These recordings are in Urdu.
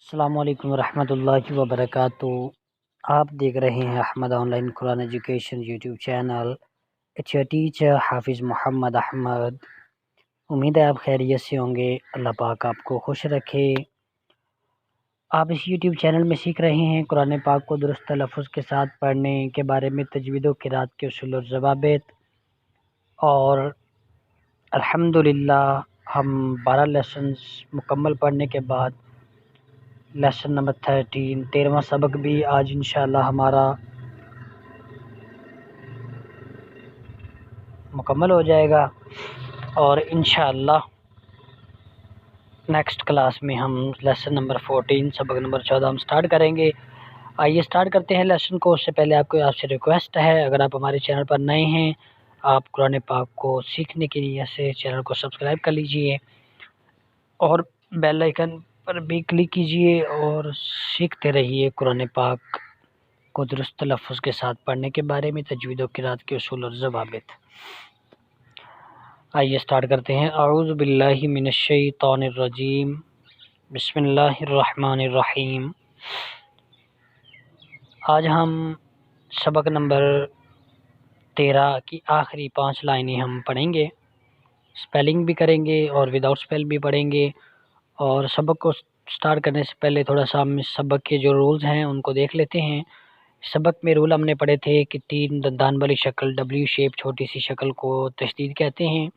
السلام علیکم ورحمۃ اللہ وبرکاتہ۔ آپ دیکھ رہے ہیں Ahmad online Quran education YouTube channel. It's your teacher Hafiz Muhammad Ahmad. امید ہے آپ خیریت سے ہوں گے۔ اللہ پاک آپ کو خوش رکھے۔ آپ اس یوٹیوب چینل میں سیکھ رہے ہیں قرآن پاک کو درست تلفظ کے ساتھ پڑھنے کے بارے میں، تجوید و قرات کے اصول و ضوابط، اور الحمدللہ ہم 12 لیسنز مکمل پڑھنے کے بعد لیسن نمبر 13واں سبق بھی آج انشاءاللہ ہمارا مکمل ہو جائے گا، اور انشاءاللہ نیکسٹ کلاس میں ہم لیسن نمبر 14 سبق نمبر 14 ہم سٹارٹ کریں گے۔ آئیے سٹارٹ کرتے ہیں لیسن کو۔ اس سے پہلے آپ سے ریکویسٹ ہے، اگر آپ ہمارے چینل پر نئے ہیں، آپ قرآن پاک کو سیکھنے کے لیے سے چینل کو سبسکرائب کر لیجئے اور بیل آئیکن پر بھی کلک کیجئے، اور سیکھتے رہیے قرآن پاک کو درست تلفظ کے ساتھ پڑھنے کے بارے میں، تجوید و قرات کے اصول اور ضوابط۔ آئیے سٹارٹ کرتے ہیں۔ اعوذ باللہ من الشیطان الرجیم، بسم اللہ الرحمن الرحیم۔ آج ہم سبق نمبر 13 کی آخری 5 لائنیں ہم پڑھیں گے، سپیلنگ بھی کریں گے اور وداؤٹ سپیل بھی پڑھیں گے۔ اور سبق کو سٹارٹ کرنے سے پہلے تھوڑا سا ہم اس سبق کے جو رولز ہیں ان کو دیکھ لیتے ہیں۔ سبق میں رول ہم نے پڑھے تھے کہ 3 دندان والی شکل ڈبلیو شیپ چھوٹی سی شکل کو تشدید کہتے ہیں،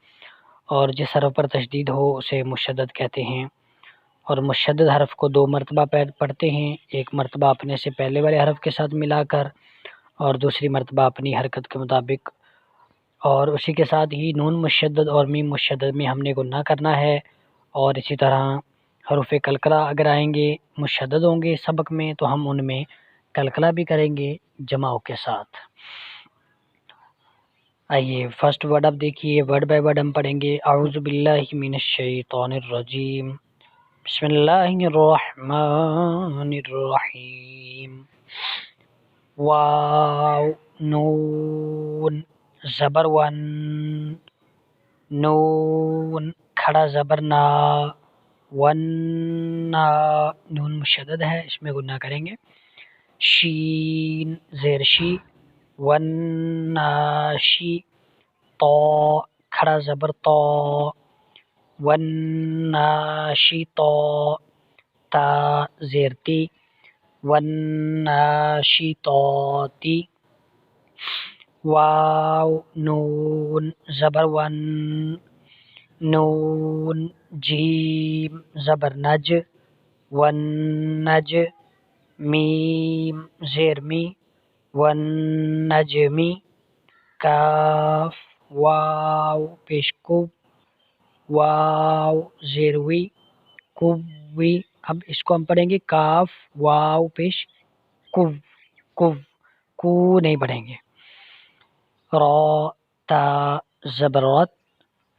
اور جس حرف پر تشدید ہو اسے مشدد کہتے ہیں، اور مشدد حرف کو 2 مرتبہ پڑھتے ہیں، ایک مرتبہ اپنے سے پہلے والے حرف کے ساتھ ملا کر اور دوسری مرتبہ اپنی حرکت کے مطابق، اور اسی کے ساتھ ہی نون مشدد اور میم مشدد میں ہم نے گنہ کرنا ہے، اور اسی طرح حروف کلکلہ اگر آئیں گے مشدد ہوں گے سبق میں تو ہم ان میں کلکلہ بھی کریں گے جماؤ کے ساتھ۔ آئیے فرسٹ ورڈ آپ دیکھیے، ورڈ بائی ورڈ ہم پڑھیں گے۔ اعوذ باللہ من الشیطان الرجیم، بسم اللہ الرحمن الرحیم۔ واو، نون، زبر ون، نون کھڑا زبر نا، ون نا، نون مشدد ہے اس میں گنہ کریں گے۔ شین زیر شی، ون ناشی، تو کھڑا زبر تو، ون ناشی تو، تا زیر تی، ون ناشی تو تی۔ واو، نون زبر ون، نون جیم زبر نج، ون نج، میم زیر می، ون نجمی۔ کاف، واو پیش کو، واو زیر وی، کوی۔ اب اس کو ہم پڑھیں گے کاف واو پیش کو، کو نہیں پڑھیں گے۔ را، تا زبر رت،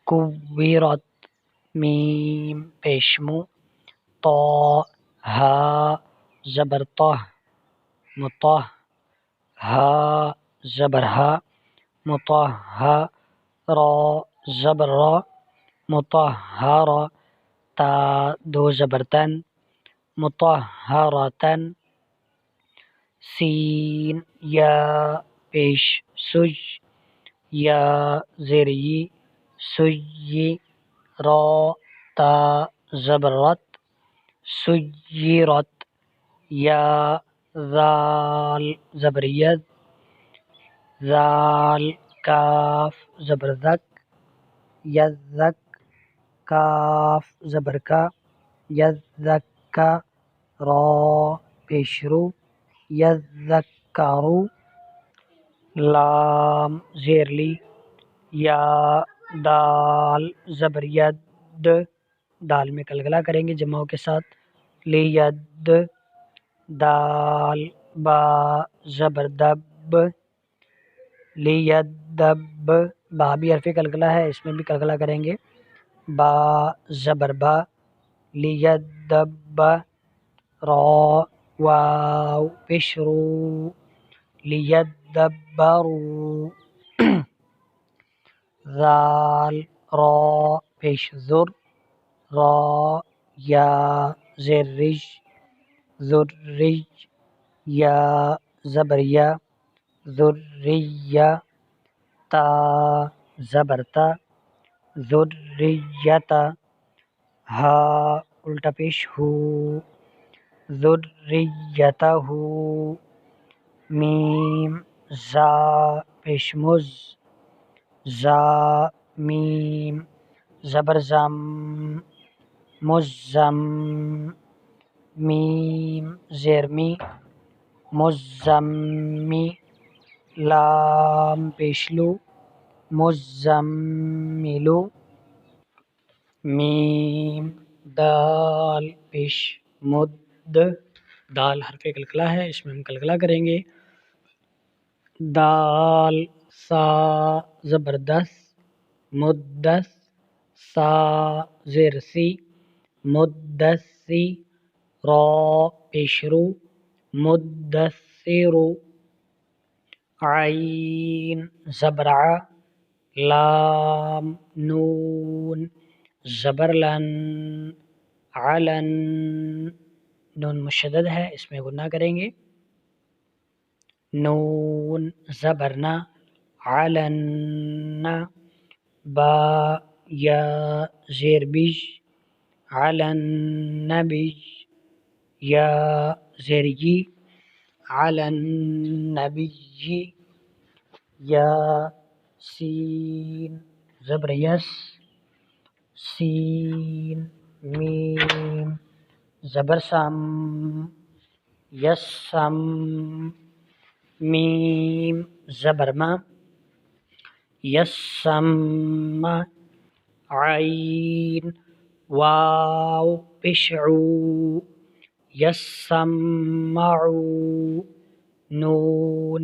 کویرت، میم پیش مو، تو، ہا زبر تہ، متہ، ہا زبر ہا، مطہا، را زبر را، مطہرا، تا 2 زبر تن، مطہرتن۔ سین، یا پیش سج، یا زیر یی، سجی، را، تا زبر رت، سجرت۔ یا، ذال زبر ید، ذال، کاف زبر ذک، یذک، کاف زبر کا، یذکا، را پیش رو، یذکرو۔ لام زیر لی، یا، دال زبر ید، دال میں کلکلہ کریں گے جماؤں کے ساتھ، لی ید، دال، با زبر دب، لی یدب، با بھی حرف کلکلہ ہے اس میں بھی کلکلہ کریں گے، با زبر با، لی یدب، را، واو پیش رو، لی یدبرو۔ ذال، را پیش ذر، را، یا زیر رج، ذریہ زبر یا، ذریہ، تا زبر تا، ذریتا، ہا الٹا پیش ہو، ذریتہ، میم زا پیش مز، زا میم زبر زم، مزم، میم زیر می، مزمی، لام پیش لو، مزملو، میم دال پیش مد، دال حرف کلکلا ہے، اس میں ہم کلکلا کریں گے، دال سا زبردست، مدس، سا زیر سی، مدسی، را پیش رو، مدثرو، عین زبر ع، لام نون زبر لن، علن، نون مشدد ہے، اس میں غنہ کریں گے، نون زبرنا، علن، با یا زیر بیج، علن نبیج، یا زیر جی، علن نبی، یا سین زبر یس، سین میم زبر سم، یسم، میم زبر ما، یسم، عین واو پیشعو، یسمعو، نون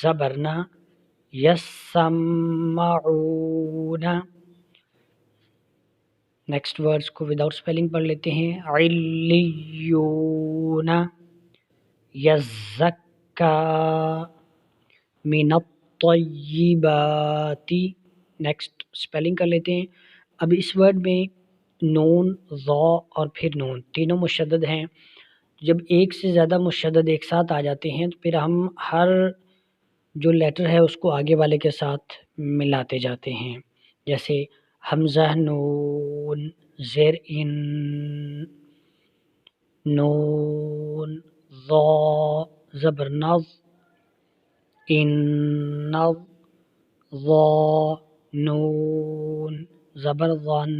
زبرنا، یسمعون. نیکسٹ ورڈز کو وداؤٹ سپیلنگ پڑھ لیتے ہیں، علیون، یزکا، من الطیبات. نیکسٹ سپیلنگ کر لیتے ہیں. اب اس ورڈ میں نون، ضا اور پھر نون تینوں مشدد ہیں. جب ایک سے زیادہ مشدد ایک ساتھ آ جاتے ہیں تو پھر ہم ہر جو لیٹر ہے اس کو آگے والے کے ساتھ ملاتے جاتے ہیں. جیسے حمزہ نون، زیر ان، نون، ضا زبر نظ، ان نظ، ضا نون زبر ظن،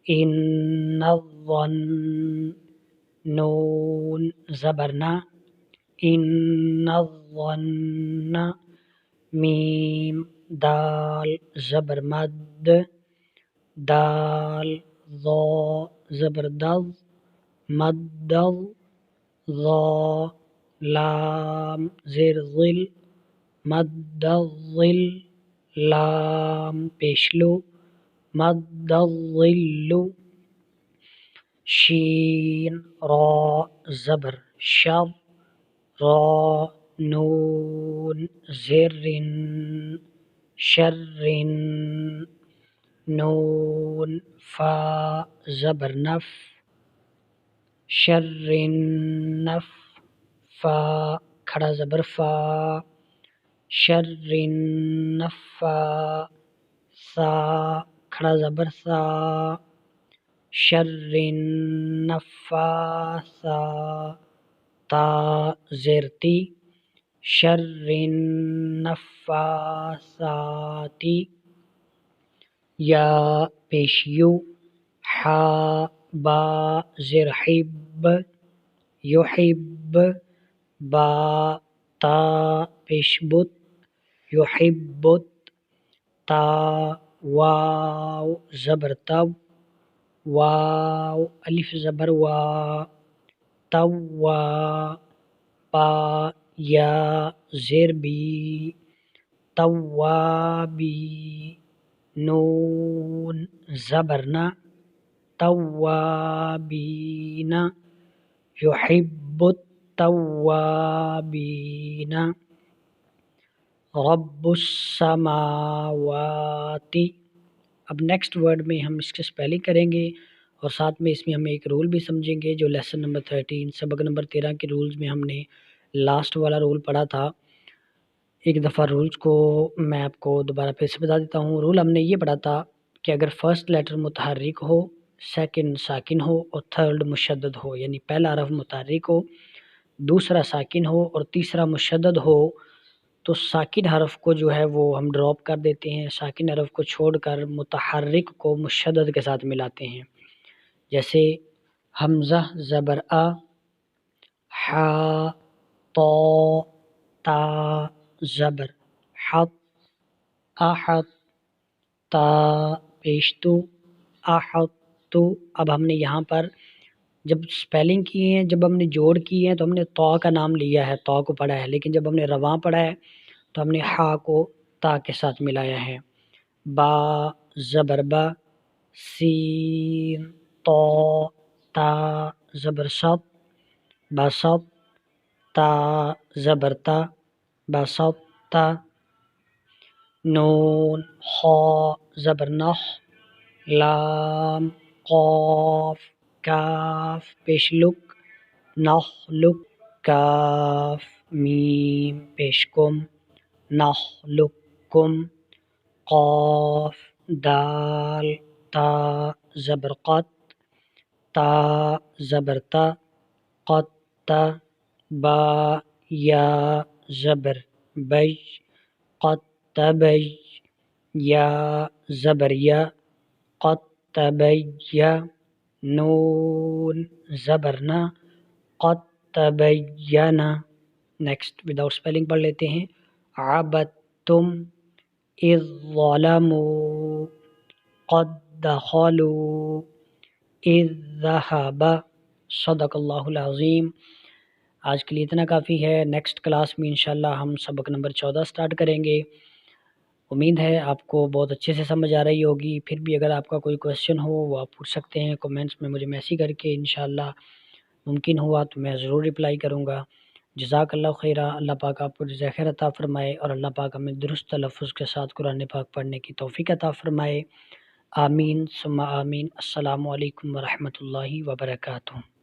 ان الظن، نون زبرنا، ان الظن، میم دال زبر مد، دال ضا زبر دض، مدض، ضا لام زیر ظل، مدظل، لام پیشلو، مدظل، شین را زبر شض، را نون زر شر، نون فا زبر نف، شر نف، فا کھڑا زبر فا، شر نفا، سا کھڑا زبر سا، شر نفاسا، تا زیرتی، شر نفاساتی، یا پیشیو، حا با زیر حب، یحب، با تا پیش بت، یحبت، تا واو زبر تب، واو الف زبر وا، توا، پا یا زیر بی، توابی، نون زبرنا، توابین، یحب التوابین، رب السماوات. اب نیکسٹ ورڈ میں ہم اس کے سپیلنگ کریں گے. اور ساتھ میں اس میں ہم ایک رول بھی سمجھیں گے جو لیسن نمبر 13 سبق نمبر 13 کے رولز میں ہم نے لاسٹ والا رول پڑھا تھا۔ ایک دفعہ رولز کو میں آپ کو دوبارہ پھر سے بتا دیتا ہوں۔ رول ہم نے یہ پڑھا تھا کہ اگر فرسٹ لیٹر متحرک ہو، سیکنڈ ساکن ہو اور تھرڈ مشدد ہو، یعنی پہلا حرف متحرک ہو، دوسرا ساکن ہو اور تیسرا مشدد ہو، تو ساکن حرف کو جو ہے وہ ہم ڈراپ کر دیتے ہیں، ساکن حرف کو چھوڑ کر متحرک کو مشدد کے ساتھ ملاتے ہیں۔ جیسے حمزہ زبر آ، حا طا تا زبر حط، احط تا پیشتو احطو۔ اب ہم نے یہاں پر جب سپیلنگ کی ہیں، جب ہم نے جوڑ کی ہیں تو ہم نے طا کا نام لیا ہے، طا کو پڑھا ہے، لیکن جب ہم نے رواں پڑھا ہے تو ہم نے ہا کو تا کے ساتھ ملایا ہے۔ با زبر با، سین طا تا زبر سط، بسط تا زبر تا بسطتا۔ نون خا زبر نخ، لام قاف کاف پیش لک نخلق، کاف میم پیش کم نخلقکم، قاف دال تا زبر قط، تا زبر تا قط تا، با یا زبر بج قط تبج، یا زبر یا قط تبیا، نون زبر نا قط تبینا۔ نیکسٹ وداؤٹ سپیلنگ پڑھ لیتے ہیں۔ عبدتم اذ ظلموا قد دخلوا اذ ذهب۔ صدق اللہ العظیم۔ آج کے لیے اتنا کافی ہے۔ نیکسٹ کلاس میں انشاءاللہ ہم سبق نمبر 14 سٹارٹ کریں گے۔ امید ہے آپ کو بہت اچھے سے سمجھ آ رہی ہوگی۔ پھر بھی اگر آپ کا کوئی کویسچن ہو وہ آپ پوچھ سکتے ہیں کومنٹس میں مجھے میسیج کر کے، انشاءاللہ ممکن ہوا تو میں ضرور رپلائی کروں گا۔ جزاک اللہ خیرہ۔ اللہ پاک آپ کو جزائے خیر عطا فرمائے اور اللہ پاک ہمیں درست تلفظ کے ساتھ قرآن پاک پڑھنے کی توفیق عطا فرمائے۔ آمین ثم آمین۔ السلام علیکم ورحمۃ اللہ وبرکاتہ۔